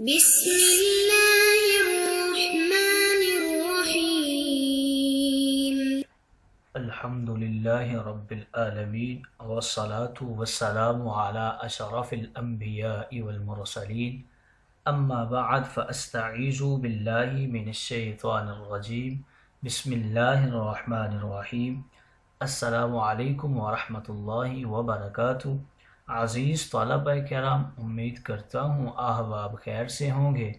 بسم اللہ الرحمن الرحیم الحمدللہ رب العالمین والصلاة والسلام علی اشرف الانبیاء والمرسلین اما بعد فاستعیذ باللہ من الشیطان الرجیم بسم اللہ الرحمن الرحیم السلام علیکم ورحمۃ اللہ وبرکاتہ۔ عزیز طلبہ کرام، امید کرتا ہوں احباب خیر سے ہوں گے۔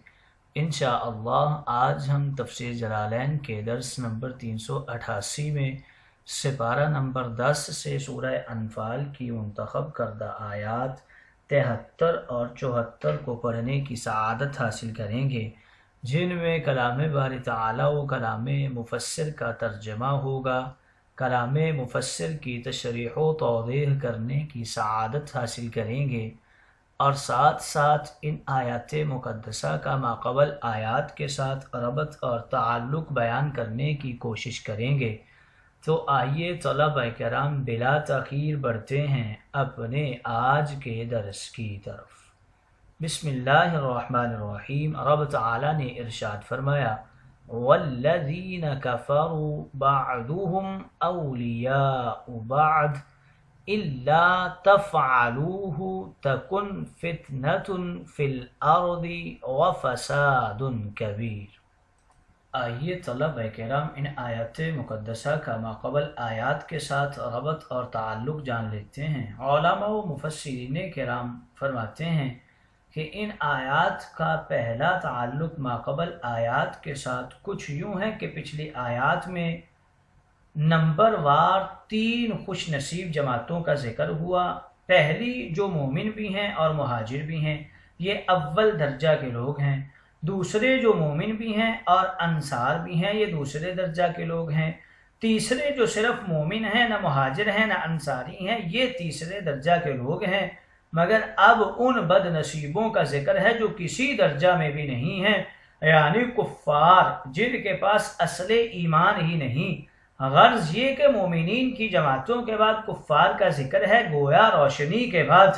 انشاءاللہ آج ہم تفسیر جلالین کے درس نمبر 388 میں سپارہ نمبر 10 سے سورہ انفال کی منتخب کردہ آیات 73 اور 74 کو پڑھنے کی سعادت حاصل کریں گے، جن میں کلام باری تعالی و کلام مفسر کا ترجمہ ہوگا۔ کلام مفسر کی تشریح و توضیح کرنے کی سعادت حاصل کریں گے، اور ساتھ ساتھ ان آیات مقدسہ کا ماقبل آیات کے ساتھ ربط اور تعلق بیان کرنے کی کوشش کریں گے۔ تو آئیے طلبہ کرام بلا تاخیر بڑھتے ہیں اپنے آج کے درس کی طرف۔ بسم اللہ الرحمن الرحیم۔ رب تعالی نے ارشاد فرمایا، والذین کفروا بعضهم اولیاء بعض الا تفعلوه تکن فتنة فی الارض وفساد کبیر۔ آئیے طلبہ کرام ان آیات مقدسہ کا ماقبل آیات کے ساتھ ربط اور تعلق جان لیتے ہیں۔ علماء و مفسرین کرام فرماتے ہیں کہ ان آیات کا پہلا تعلق ماقبل آیات کے ساتھ کچھ یوں ہے کہ پچھلی آیات میں نمبر وار 3 خوش نصیب جماعتوں کا ذکر ہوا۔ پہلی جو مومن بھی ہیں اور مہاجر بھی ہیں، یہ اول درجہ کے لوگ ہیں۔ دوسرے جو مومن بھی ہیں اور انصار بھی ہیں، یہ دوسرے درجہ کے لوگ ہیں۔ تیسرے جو صرف مومن ہیں، نہ مہاجر ہیں نہ انصاری ہیں، یہ تیسرے درجہ کے لوگ ہیں۔ مگر اب ان بد نصیبوں کا ذکر ہے جو کسی درجہ میں بھی نہیں ہیں، یعنی کفار جن کے پاس اصل ایمان ہی نہیں۔ غرض یہ کہ مومنین کی جماعتوں کے بعد کفار کا ذکر ہے، گویا روشنی کے بعد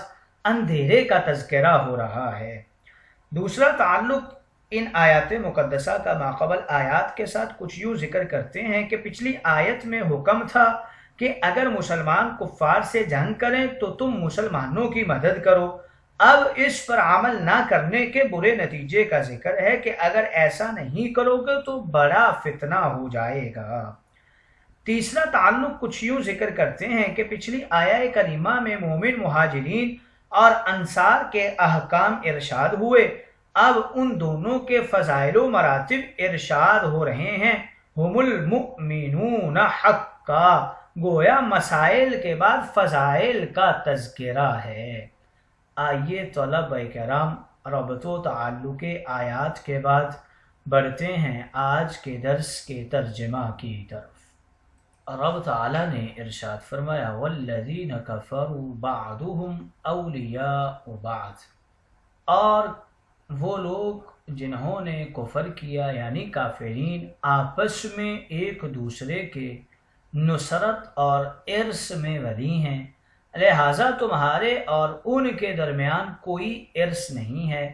اندھیرے کا تذکرہ ہو رہا ہے۔ دوسرا تعلق ان آیات مقدسہ کا ماقبل آیات کے ساتھ کچھ یوں ذکر کرتے ہیں کہ پچھلی آیت میں حکم تھا کہ اگر مسلمان کفار سے جنگ کریں تو تم مسلمانوں کی مدد کرو۔ اب اس پر عمل نہ کرنے کے برے نتیجے کا ذکر ہے کہ اگر ایسا نہیں کرو گے تو بڑا فتنہ ہو جائے گا۔ تیسرا تعلق کچھ یوں ذکر کرتے ہیں کہ پچھلی آیہ کریمہ میں مومن مہاجرین اور انصار کے احکام ارشاد ہوئے، اب ان دونوں کے فضائل و مراتب ارشاد ہو رہے ہیں۔ ہم المؤمنون حقا، گویا مسائل کے بعد فضائل کا تذکرہ ہے۔ آئیے طلبہ کرام ربط و تعلق آیات کے بعد بڑھتے ہیں آج کے درس کے ترجمہ کی طرف۔ رب تعالی نے ارشاد فرمایا، والذین کفروا بعضهم اولیاء بعض، اور وہ لوگ جنہوں نے کفر کیا یعنی کافرین آپس میں ایک دوسرے کے نصرت اور ارث میں ولی ہیں، لہٰذا تمہارے اور ان کے درمیان کوئی ارث نہیں ہے۔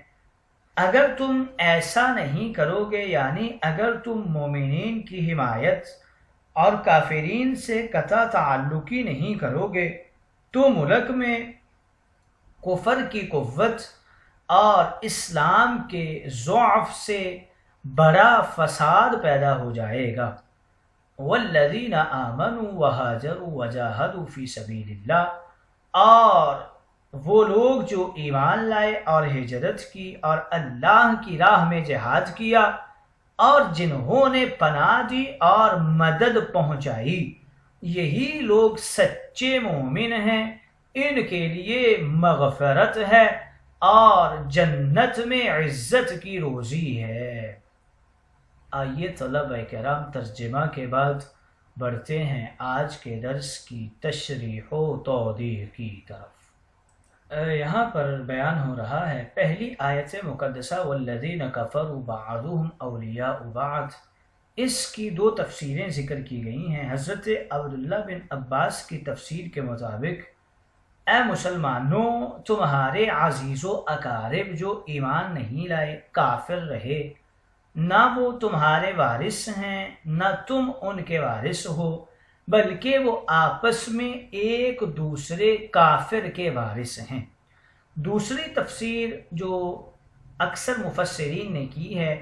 اگر تم ایسا نہیں کرو گے، یعنی اگر تم مومنین کی حمایت اور کافرین سے قطع تعلقی نہیں کرو گے تو ملک میں کفر کی قوت اور اسلام کے ضعف سے بڑا فساد پیدا ہو جائے گا۔ والذین آمنوا وہاجروا وجاہدوا فی سبیل اللہ، اور وہ لوگ جو ایمان لائے اور ہجرت کی اور اللہ کی راہ میں جہاد کیا اور جنہوں نے پناہ دی اور مدد پہنچائی، یہی لوگ سچے مومن ہیں۔ ان کے لیے مغفرت ہے اور جنت میں عزت کی روزی ہے۔ آئیے طلبہ کرام ترجمہ کے بعد بڑھتے ہیں آج کے درس کی تشریح و توضیح کی طرف۔ یہاں پر بیان ہو رہا ہے پہلی آیت مقدسہ والذین کفروا بعضهم اولیاء بعض، اس کی 2 تفسیریں ذکر کی گئی ہیں۔ حضرت عبداللہ بن عباس کی تفسیر کے مطابق اے مسلمانوں، تمہارے عزیز و اقارب جو ایمان نہیں لائے کافر رہے، نہ وہ تمہارے وارث ہیں نہ تم ان کے وارث ہو، بلکہ وہ آپس میں ایک دوسرے کافر کے وارث ہیں۔ دوسری تفسیر جو اکثر مفسرین نے کی ہے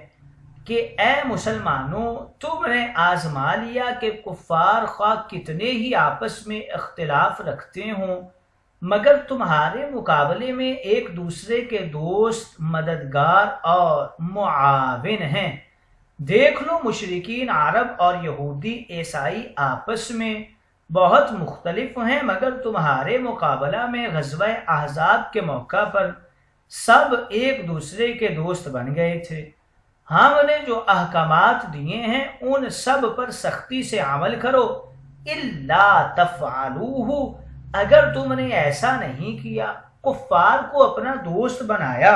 کہ اے مسلمانوں، تم نے آزما لیا کہ کفار خواہ کتنے ہی آپس میں اختلاف رکھتے ہوں مگر تمہارے مقابلے میں ایک دوسرے کے دوست، مددگار اور معاون ہیں۔ دیکھ لو، مشرکین عرب اور یہودی عیسائی آپس میں بہت مختلف ہیں مگر تمہارے مقابلہ میں غزوہ احزاب کے موقع پر سب ایک دوسرے کے دوست بن گئے تھے۔ ہم نے جو احکامات دیے ہیں ان سب پر سختی سے عمل کرو، الا تفعلوہ، اگر تم نے ایسا نہیں کیا، کفار کو اپنا دوست بنایا،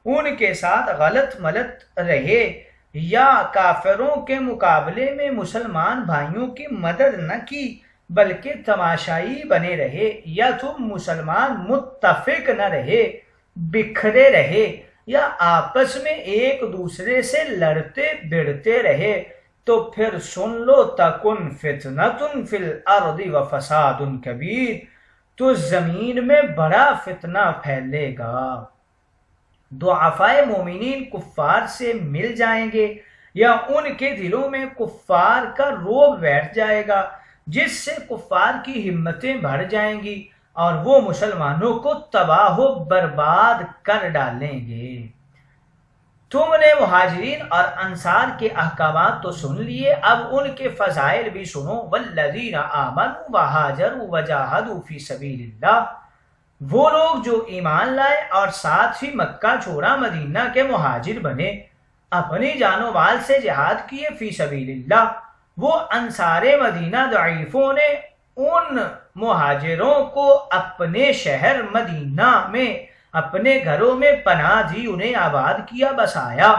ان کے ساتھ غلط ملت رہے یا کافروں کے مقابلے میں مسلمان بھائیوں کی مدد نہ کی بلکہ تماشائی بنے رہے، یا تم مسلمان متفق نہ رہے، بکھرے رہے یا آپس میں ایک دوسرے سے لڑتے بڑھتے رہے، تو پھر سن لو، تکن فتنۃ فی الارض وفساد کبیر، تو زمین میں بڑا فتنہ پھیلے گا۔ ضعفائے مومنین کفار سے مل جائیں گے یا ان کے دلوں میں کفار کا رعب بیٹھ جائے گا، جس سے کفار کی ہمتیں بڑھ جائیں گی اور وہ مسلمانوں کو تباہ و برباد کر ڈالیں گے۔ تم نے مہاجرین اور انصار کے احکامات تو سن لیے، اب ان کے فضائل بھی سنو۔ والذین آمنوا وہاجروا وجاہدوا فی سبیل اللہ، وہ لوگ جو ایمان لائے اور ساتھ ہی مکہ چھوڑا مدینہ کے مہاجر بنے، اپنی جان و مال سے جہاد کیے فی سبیل اللہ۔ وہ انصار مدینہ ضعیفوں نے ان مہاجروں کو اپنے شہر مدینہ میں اپنے گھروں میں پناہ دی، انہیں آباد کیا، بسایا،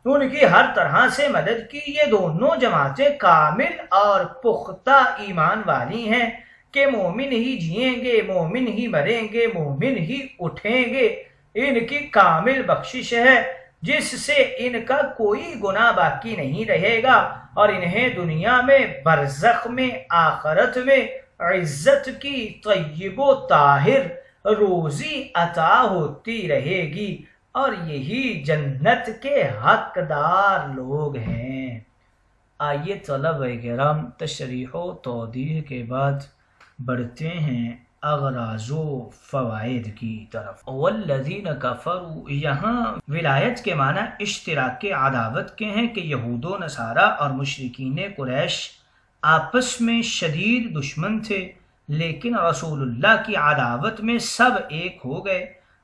ان کی ہر طرح سے مدد کی۔ یہ دونوں جماعتیں کامل اور پختہ ایمان والی ہیں کہ مومن ہی جئیں گے، مومن ہی مریں گے، مومن ہی اٹھیں گے۔ ان کی کامل بخشش ہے جس سے ان کا کوئی گناہ باقی نہیں رہے گا اور انہیں دنیا میں، برزخ میں، آخرت میں عزت کی طیب و طاہر روزی عطا ہوتی رہے گی، اور یہی جنت کے حقدار لوگ ہیں۔ آئیے طلبہ کرام، تشریح و توضیح کے بعد بڑھتے ہیں اغراض و فوائد کی طرف۔ والذین کفروا، یہاں ولایت کے معنی اشتراک عداوت کے ہیں کہ یہود و نصارہ اور مشرکین قریش آپس میں شدید دشمن تھے، لیکن رسول اللہ کی عداوت میں سب ایک ہو گئے،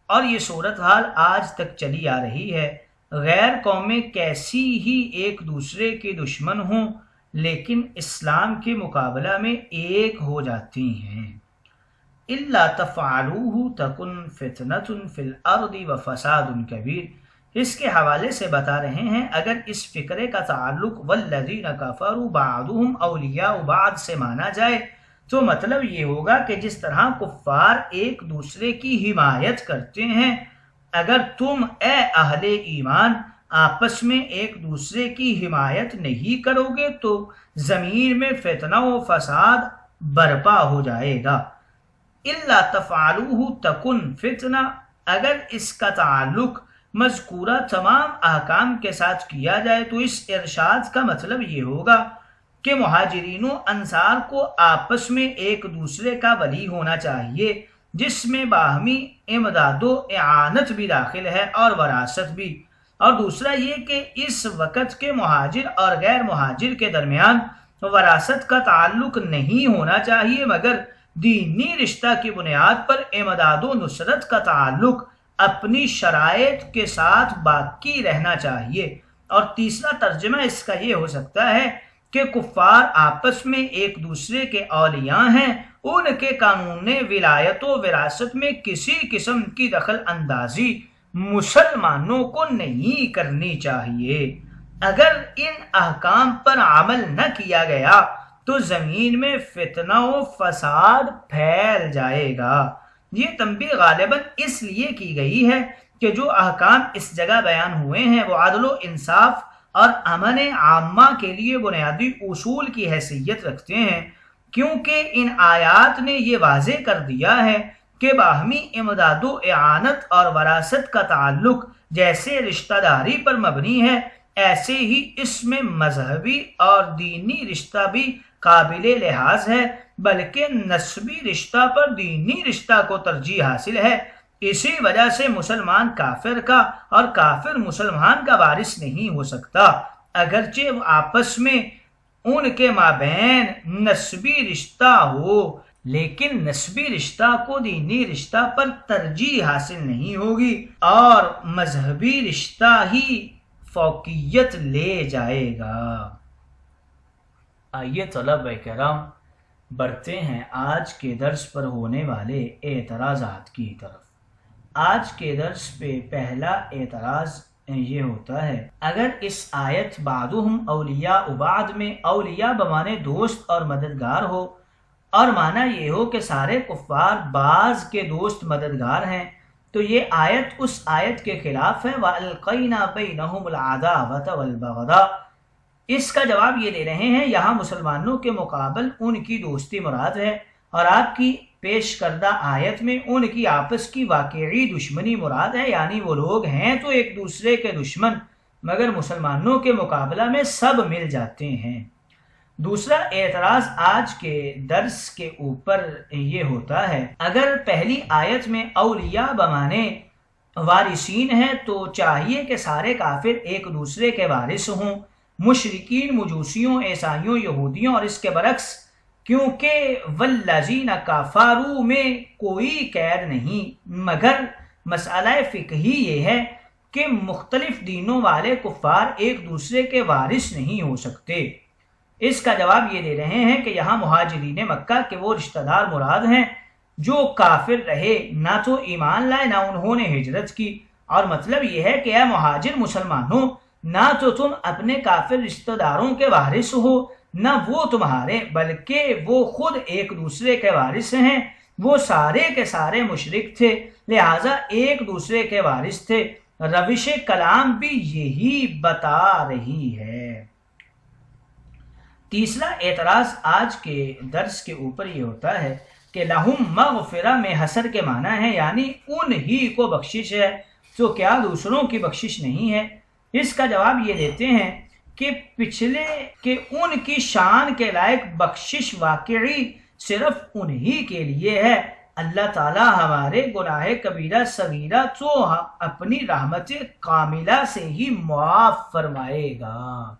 اور یہ صورتحال آج تک چلی آ رہی ہے۔ غیر قومیں کیسی ہی ایک دوسرے کے دشمن ہوں لیکن اسلام کے مقابلہ میں ایک ہو جاتی ہیں۔ الا تفعلوہ تکن فتنۃ فی الارض وفساد کبیر، اس کے حوالے سے بتا رہے ہیں اگر اس فقرے کا تعلق والذین کفروا بعضهم اولیاء بعض سے مانا جائے تو مطلب یہ ہوگا کہ جس طرح کفار ایک دوسرے کی حمایت کرتے ہیں، اگر تم اے اہل ایمان آپس میں ایک دوسرے کی حمایت نہیں کرو گے تو زمین میں فتنہ و فساد برپا ہو جائے گا۔ الا تفعلوہ تکن فتنہ، اگر اس کا تعلق مذکورہ تمام احکام کے ساتھ کیا جائے تو اس ارشاد کا مطلب یہ ہوگا کہ مہاجرین و انصار کو آپس میں ایک دوسرے کا ولی ہونا چاہیے، جس میں باہمی امداد و اعانت بھی داخل ہے اور وراثت بھی۔ اور دوسرا یہ کہ اس وقت کے مہاجر اور غیر مہاجر کے درمیان وراثت کا تعلق نہیں ہونا چاہیے مگر دینی رشتہ کی بنیاد پر امداد و نصرت کا تعلق اپنی شرائط کے ساتھ باقی رہنا چاہیے۔ اور تیسرا ترجمہ اس کا یہ ہو سکتا ہے کہ کفار آپس میں ایک دوسرے کے اولیاء ہیں، ان کے قانون ولایت و وراثت میں کسی قسم کی دخل اندازی مسلمانوں کو نہیں کرنی چاہیے۔ اگر ان احکام پر عمل نہ کیا گیا تو زمین میں فتنہ و فساد پھیل جائے گا، یہ تنبیہ غالباً اس لیے کی گئی ہے کہ جو احکام اس جگہ بیان ہوئے ہیں وہ عدل و انصاف اور امن عامہ کے لیے بنیادی اصول کی حیثیت رکھتے ہیں، کیونکہ ان آیات نے یہ واضح کر دیا ہے کہ باہمی امداد و اعانت اور وراثت کا تعلق جیسے رشتہ داری پر مبنی ہے، ایسے ہی اس میں مذہبی اور دینی رشتہ بھی قابل لحاظ ہے، بلکہ نسبی رشتہ پر دینی رشتہ کو ترجیح حاصل ہے۔ اسی وجہ سے مسلمان کافر کا اور کافر مسلمان کا وارث نہیں ہو سکتا، اگرچہ وہ آپس میں ان کے مابین نسبی رشتہ ہو، لیکن نسبی رشتہ کو دینی رشتہ پر ترجیح حاصل نہیں ہوگی اور مذہبی رشتہ ہی فوقیت لے جائے گا۔ آئیے طلبہ کرام بڑھتے ہیں آج کے درس پر ہونے والے اعتراضات کی طرف۔ آج کے درس پہ پہلا اعتراض یہ ہوتا ہے، اگر اس آیت بعضهم اولیاء بعض میں اولیاء بمانے دوست اور مددگار ہو اور معنی یہ ہو کہ سارے کفار بعض کے دوست مددگار ہیں، تو یہ آیت اس آیت کے خلاف ہے وَأَلْقَيْنَا بَيْنَهُمُ الْعَدَاوَةَ وَالْبَغْضَاءَ۔ اس کا جواب یہ دے رہے ہیں یہاں مسلمانوں کے مقابل ان کی دوستی مراد ہے، اور آپ کی پیش کردہ آیت میں ان کی آپس کی واقعی دشمنی مراد ہے، یعنی وہ لوگ ہیں تو ایک دوسرے کے دشمن، مگر مسلمانوں کے مقابلہ میں سب مل جاتے ہیں۔ دوسرا اعتراض آج کے درس کے اوپر یہ ہوتا ہے، اگر پہلی آیت میں اولیاء بمانے وارثین ہیں تو چاہیے کہ سارے کافر ایک دوسرے کے وارث ہوں، مشرکین مجوسیوں عیسائیوں یہودیوں، اور اس کے برعکس، کیونکہ والذین کفروا میں کوئی قید نہیں، مگر مسئلہ فقہی یہ ہے کہ مختلف دینوں والے کفار ایک دوسرے کے وارث نہیں ہو سکتے۔ اس کا جواب یہ دے رہے ہیں کہ یہاں مہاجرین مکہ کے وہ رشتہ دار مراد ہیں جو کافر رہے، نہ تو ایمان لائے نہ انہوں نے ہجرت کی، اور مطلب یہ ہے کہ اے مہاجر مسلمانوں، نہ تو تم اپنے کافر رشتہ داروں کے وارث ہو نہ وہ تمہارے، بلکہ وہ خود ایک دوسرے کے وارث ہیں، وہ سارے کے سارے مشرک تھے، لہٰذا ایک دوسرے کے وارث تھے۔ روش کلام بھی یہی بتا رہی ہے۔ تیسرا اعتراض آج کے درس کے اوپر یہ ہوتا ہے کہ لہم مغفرہ میں حسر کے معنی ہے، یعنی ان ہی کو بخشش ہے، تو کیا دوسروں کی بخشش نہیں ہے؟ اس کا جواب یہ دیتے ہیں کہ پچھلے کہ ان کی شان کے لائق بخشش واقعی صرف انہی کے لیے ہے۔ اللہ تعالی ہمارے گناہ کبیرہ صغیرہ تو اپنی رحمت کاملہ سے ہی معاف فرمائے گا۔